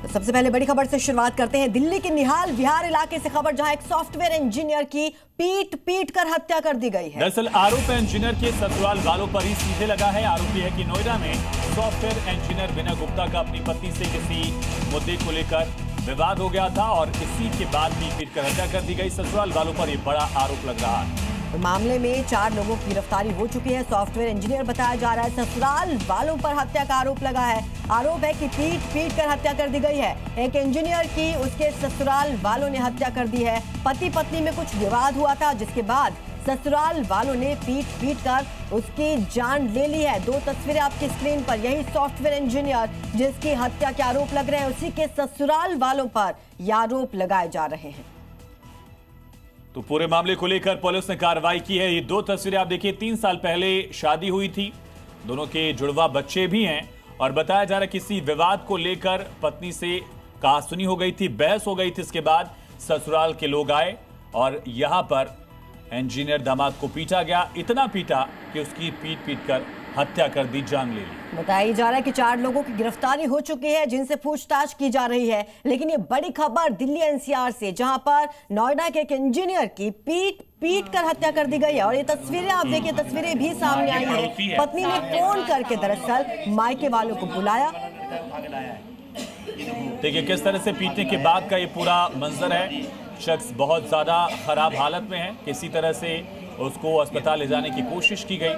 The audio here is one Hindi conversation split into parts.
सबसे पहले बड़ी खबर से शुरुआत करते हैं। दिल्ली के निहाल विहार इलाके से खबर, जहां एक सॉफ्टवेयर इंजीनियर की पीट कर हत्या कर दी गई है। दरअसल आरोप इंजीनियर के ससुराल वालों पर ही सीधे लगा है। आरोपी है कि नोएडा में सॉफ्टवेयर इंजीनियर विनय गुप्ता का अपनी पत्नी से किसी मुद्दे को लेकर विवाद हो गया था और इसी के बाद पीट कर हत्या कर दी गई। ससुराल वालों पर यह बड़ा आरोप लग रहा है। तो मामले में 4 लोगों की गिरफ्तारी हो चुकी है। सॉफ्टवेयर इंजीनियर बताया जा रहा है, ससुराल वालों पर हत्या का आरोप लगा है। आरोप है कि पीट कर हत्या कर दी गई है। एक इंजीनियर की उसके ससुराल वालों ने हत्या कर दी है। पति पत्नी में कुछ विवाद हुआ था, जिसके बाद ससुराल वालों ने पीट कर उसकी जान ले ली है। 2 तस्वीरें आपकी स्क्रीन पर, यही सॉफ्टवेयर इंजीनियर जिसकी हत्या के आरोप लग रहे हैं, उसी के ससुराल वालों पर यह आरोप लगाए जा रहे हैं। तो पूरे मामले को लेकर पुलिस ने कार्रवाई की है। ये 2 तस्वीरें आप देखिए, 3 साल पहले शादी हुई थी, दोनों के जुड़वा बच्चे भी हैं और बताया जा रहा है किसी विवाद को लेकर पत्नी से कहासुनी हो गई थी, बहस हो गई थी। इसके बाद ससुराल के लोग आए और यहां पर इंजीनियर दामाद को पीटा गया। इतना पीटा कि उसकी पीट कर हत्या कर दी, जान ले ली। बताया जा रहा है कि 4 लोगों की गिरफ्तारी हो चुकी है, जिनसे पूछताछ की जा रही है। लेकिन ये बड़ी खबर दिल्ली एनसीआर से, जहां पर नोएडा के एक इंजीनियर की पीट कर हत्या कर दी गई है। और ये तस्वीरें आप देखिए, तस्वीरें भी सामने आई है। पत्नी ने फोन करके दरअसल मायके वालों को बुलाया। देखिए किस तरह से पीटने के बाद का ये पूरा मंजर है। शख्स बहुत ज्यादा खराब हालत में है, किसी तरह से उसको अस्पताल ले जाने की कोशिश की गई,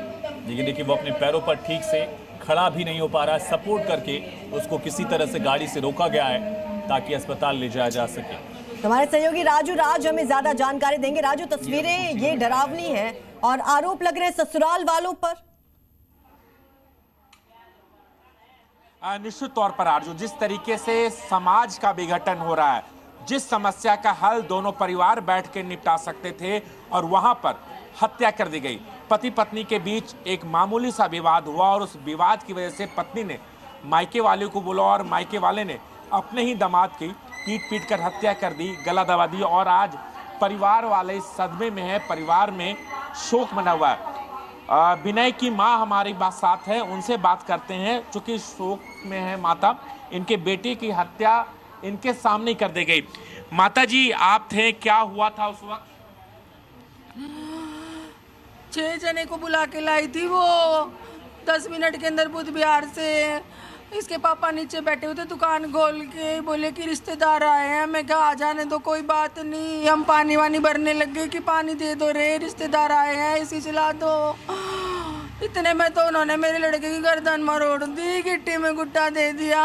लेकिन देखिए वो अपने पैरों पर ठीक से खड़ा भी नहीं हो पा रहा है। सपोर्ट करके उसको किसी तरह से गाड़ी से रोका गया है ताकि अस्पताल ले जाया जा सके। हमारे सहयोगी राज हमें ज्यादा जानकारी देंगे। राजू, तस्वीरें ये डरावनी हैं और आरोप लग रहे हैं ससुराल वालों पर। निश्चित तौर पर आरजू, जिस तरीके से समाज का विघटन हो रहा है, जिस समस्या का हल दोनों परिवार बैठ के निपटा सकते थे और वहां पर हत्या कर दी गई। पति पत्नी के बीच एक मामूली सा विवाद हुआ और उस विवाद की वजह से पत्नी ने मायके वाले को बोला और मायके वाले ने अपने ही दामाद की पीट कर हत्या कर दी, गला दबा दी। और आज परिवार वाले इस सदमे में है, परिवार में शोक मना हुआ है। विनय की माँ हमारी बात साथ है, उनसे बात करते हैं। चूंकि शोक में है माता, इनके बेटे की हत्या इनके सामने कर दी गई। माता जी, आप थे, क्या हुआ था उस वक्त? 6 जने को बुला के लाई थी वो 10 मिनट के अंदर बुध बिहार से। इसके पापा नीचे बैठे हुए थे दुकान खोल के, बोले कि रिश्तेदार आए हैं। मैं कहा आ जाने दो, कोई बात नहीं। हम पानी वानी भरने लग गए कि पानी दे दो रे, रिश्तेदार आए हैं, इसी चला दो। इतने में तो उन्होंने मेरे लड़के की गर्दन मरोड़ दी, गिट्टी में गुट्टा दे दिया।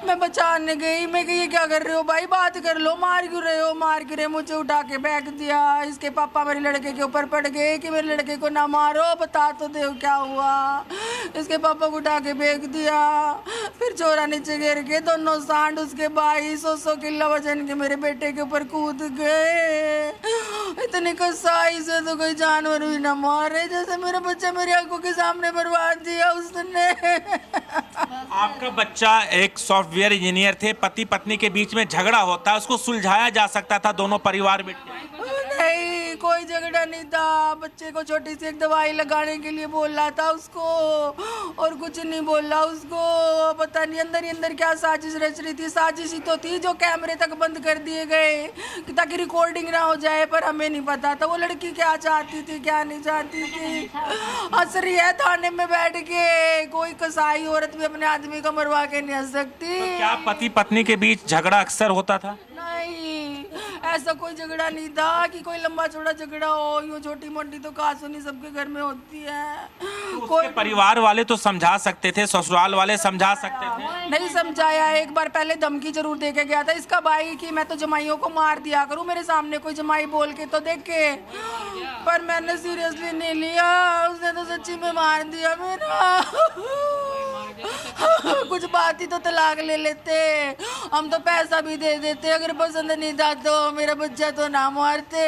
मैं बचाने गई, मैं कही ये क्या कर रहे हो भाई, बात कर लो, मार क्यों रहे हो, मार क्यों रहे। मुझे उठा के फेंक दिया। इसके पापा मेरे लड़के के ऊपर पड़ गए कि मेरे लड़के को ना मारो, बता तो दो क्या हुआ। इसके पापा को उठा के फेंक दिया। फिर चोरा नीचे गिर के दोनों सांड उसके 2200 किलो वजन के मेरे बेटे के ऊपर कूद गए। इतनी कसाई से तो कोई जानवर भी ना मारे, जैसे मेरा बच्चा मेरी आंखों के सामने बर्बाद दिया उसने। आपका बच्चा एक सॉफ्टवेयर इंजीनियर थे, पति पत्नी के बीच में झगड़ा होता है, उसको सुलझाया जा सकता था दोनों परिवार में। नहीं, कोई झगड़ा नहीं था। बच्चे को छोटी सी एक दवाई लगाने के लिए बोला था उसको, और कुछ नहीं बोला उसको। पता नहीं अंदर ही अंदर क्या साजिश रच रही थी। साजिश ही तो थी जो कैमरे तक बंद कर दिए गए ताकि रिकॉर्डिंग ना हो जाए, पर हमें नहीं पता था वो लड़की क्या चाहती थी क्या नहीं चाहती थी। हंस रही है थाने में बैठ के, कोई कसाई औरत भी अपने आदमी को मरवा के नहीं हंस सकती। तो क्या पति पत्नी के बीच झगड़ा अक्सर होता था? नहीं, ऐसा कोई झगड़ा नहीं था कि कोई लंबा चौड़ा झगड़ा हो। यूँ छोटी मोटी तो कहासुनी सबके घर में होती है। तो कोई परिवार वाले तो समझा सकते थे, ससुराल वाले समझा सकते थे। नहीं समझाया। एक बार पहले धमकी जरूर दे के गया था इसका भाई कि मैं तो जमाइयों को मार दिया करूं, मेरे सामने कोई जमाई बोल के तो देखे, पर मैंने सीरियसली नहीं लिया। उसने तो सच्ची में मार दिया मेरा। कुछ बात ही तो तलाक ले लेते, हम तो पैसा भी दे देते। अगर पसंद नहीं था तो मेरा बच्चा तो ना मारते।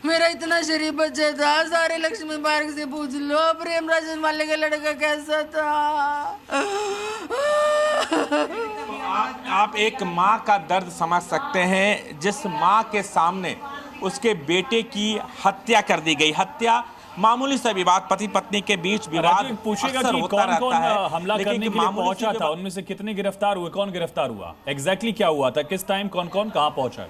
मेरा इतना शरीफ बच्चा था, सारे लक्ष्मी पार्क से पूछ लो प्रेम राजन वाले का लड़का कैसा था। तो आप एक माँ का दर्द समझ सकते हैं, जिस माँ के सामने उसके बेटे की हत्या कर दी गई। हत्या मामूली सा विवाद, पति पत्नी के बीच विवाद पूछेगा अक्सर कि होता कौन रहता कौन है, हमला लेकिन करने कि के लिए मामूली पहुंचा सी था, उनमें से कितने गिरफ्तार हुए, कौन गिरफ्तार हुआ, एग्जैक्टली क्या हुआ था, किस टाइम कौन कौन कहां पहुंचा?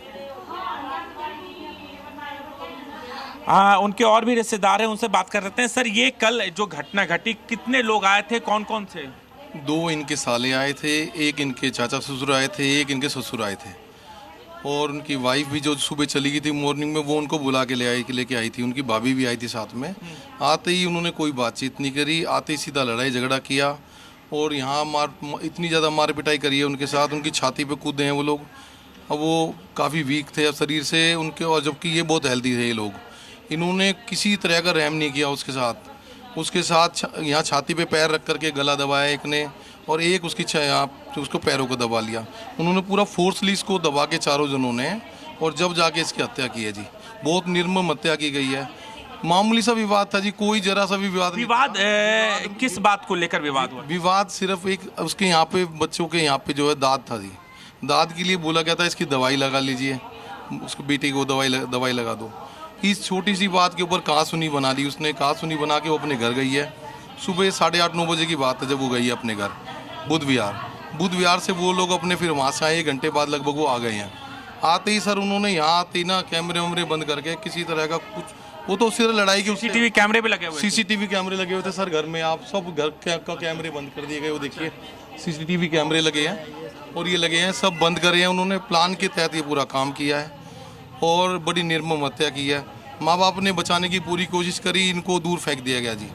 हाँ, उनके और भी रिश्तेदार हैं, उनसे बात कर रहे हैं। सर, ये कल जो घटना घटी, कितने लोग आए थे, कौन कौन थे? 2 इनके साले आए थे, एक इनके चाचा ससुर आए थे, एक इनके ससुर आए थे, और उनकी वाइफ भी जो सुबह चली गई थी मॉर्निंग में, वो उनको बुला के लेके आई थी। उनकी भाभी भी आई थी साथ में। आते ही उन्होंने कोई बातचीत नहीं करी, आते ही सीधा लड़ाई झगड़ा किया और यहाँ इतनी ज़्यादा मार पिटाई करी है उनके साथ। उनकी छाती पे कूदे हैं वो लोग। अब वो काफ़ी वीक थे अब शरीर से उनके, और जबकि ये बहुत हेल्दी थे ये लोग। इन्होंने किसी तरह का रहम नहीं किया उसके साथ यहाँ छाती पे पैर रख करके गला दबाया एक ने, और एक उसकी उसको पैरों को दबा लिया। उन्होंने पूरा फोर्सली इसको दबा के चारों जनों ने, और जब जाके इसकी हत्या की है जी। बहुत निर्मम हत्या की गई है। मामूली सा विवाद था जी, कोई जरा सा भी विवाद किस बात को लेकर विवाद हुआ? विवाद सिर्फ एक उसके यहाँ पे बच्चों के यहाँ पे जो है दाद था जी। दाद के लिए बोला गया था इसकी दवाई लगा लीजिए, उसको बेटी को दवाई लगा दो। इस छोटी सी बात के ऊपर कहासुनी बना ली उसने। कहासुनी बना के वो अपने घर गई है। सुबह 8:30-9 बजे की बात है जब वो गई है अपने घर। बुध विहार से वो लोग अपने फिर वहाँ से आए, 1 घंटे बाद लगभग वो आ गए हैं। आते ही सर उन्होंने यहाँ आते ही ना कैमरे वैमरे बंद करके किसी तरह का कुछ, वो तो सिर्फ लड़ाई की सीसीटीवी कैमरे भी लगे हुए थे। सीसीटीवी कैमरे लगे हुए थे सर घर में। आप सब घर का कैमरे बंद कर दिए गए। वो देखिए सीसीटीवी कैमरे लगे हैं और ये लगे हैं, सब बंद करे हैं। उन्होंने प्लान के तहत ये पूरा काम किया है और बड़ी निर्मम हत्या की है। माँ बाप ने बचाने की पूरी कोशिश करी, इनको दूर फेंक दिया गया जी।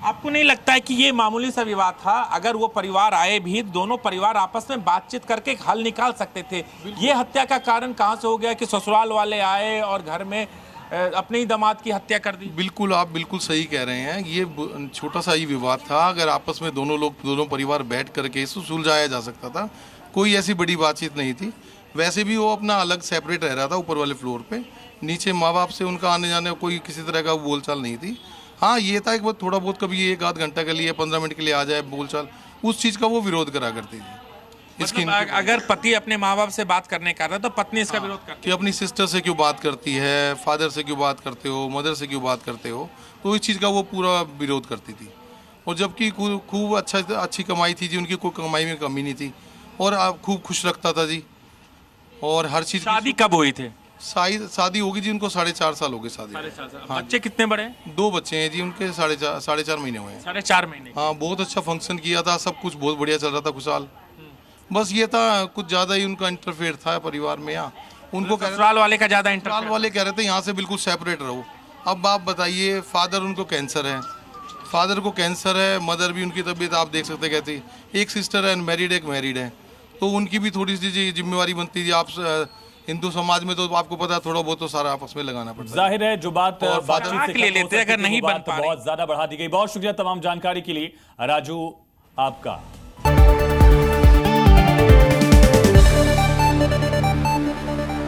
आपको नहीं लगता है कि ये मामूली सा विवाद था? अगर वो परिवार आए भी, दोनों परिवार आपस में बातचीत करके हल निकाल सकते थे। ये हत्या का कारण कहाँ से हो गया कि ससुराल वाले आए और घर में अपने ही दामाद की हत्या कर दी? बिल्कुल, आप बिल्कुल सही कह रहे हैं। ये छोटा सा ही विवाद था। अगर आपस में दोनों परिवार बैठ करके इसको सुलझाया जा सकता था। कोई ऐसी बड़ी बातचीत नहीं थी। वैसे भी वो अपना अलग सेपरेट रह रहा था ऊपर वाले फ्लोर पे। नीचे माँ बाप से उनका आने जाने कोई किसी तरह का बोलचाल नहीं थी। हाँ, ये था कि थोड़ा बहुत कभी 1-8 घंटा के लिए 15 मिनट के लिए आ जाए बोलचाल, उस चीज़ का वो विरोध करा करती थी। इसकी अगर पति अपने माँ बाप से बात करने का रहा तो पत्नी इसका विरोध करती है कि अपनी सिस्टर से क्यों बात करती है, फादर से क्यों बात करते हो, मदर से क्यों बात करते हो, तो इस चीज़ का वो पूरा विरोध करती थी। और जबकि खूब अच्छी कमाई थी जी उनकी, कोई कमाई में कमी नहीं थी और खूब खुश रखता था जी। और हर चीज़। शादी कब हुई थी? शादी होगी जी उनको 4.5 साल हो गए शादी। 4.5 साल। बच्चे कितने बड़े हैं? 2 बच्चे हैं जी उनके, 4.5 महीने हुए हैं। 4.5 महीने। हाँ, बहुत अच्छा फंक्शन किया था, सब कुछ बहुत बढ़िया चल रहा था, खुशहाल। बस ये था कुछ ज़्यादा ही उनका इंटरफेयर था परिवार में। यहाँ उनको ससुराल वाले का ज़्यादा इंटरफेयर। ससुराल वाले कह रहे थे यहाँ से बिल्कुल सेपरेट रहो। अब आप बताइए, फादर उनको कैंसर है, मदर भी उनकी तबीयत आप देख सकते कहती। एक सिस्टर है अनमैरिड, एक मैरिड है, तो उनकी भी थोड़ी सी जिम्मेवारी बनती थी। आप हिंदू समाज में तो आपको पता है थोड़ा बहुत तो सारा आपस में लगाना पड़ता है। जाहिर है जो बातचीत ले लेते अगर नहीं बन पा रही। बहुत ज्यादा बढ़ा दी गई। बहुत शुक्रिया तमाम जानकारी के लिए राजू आपका।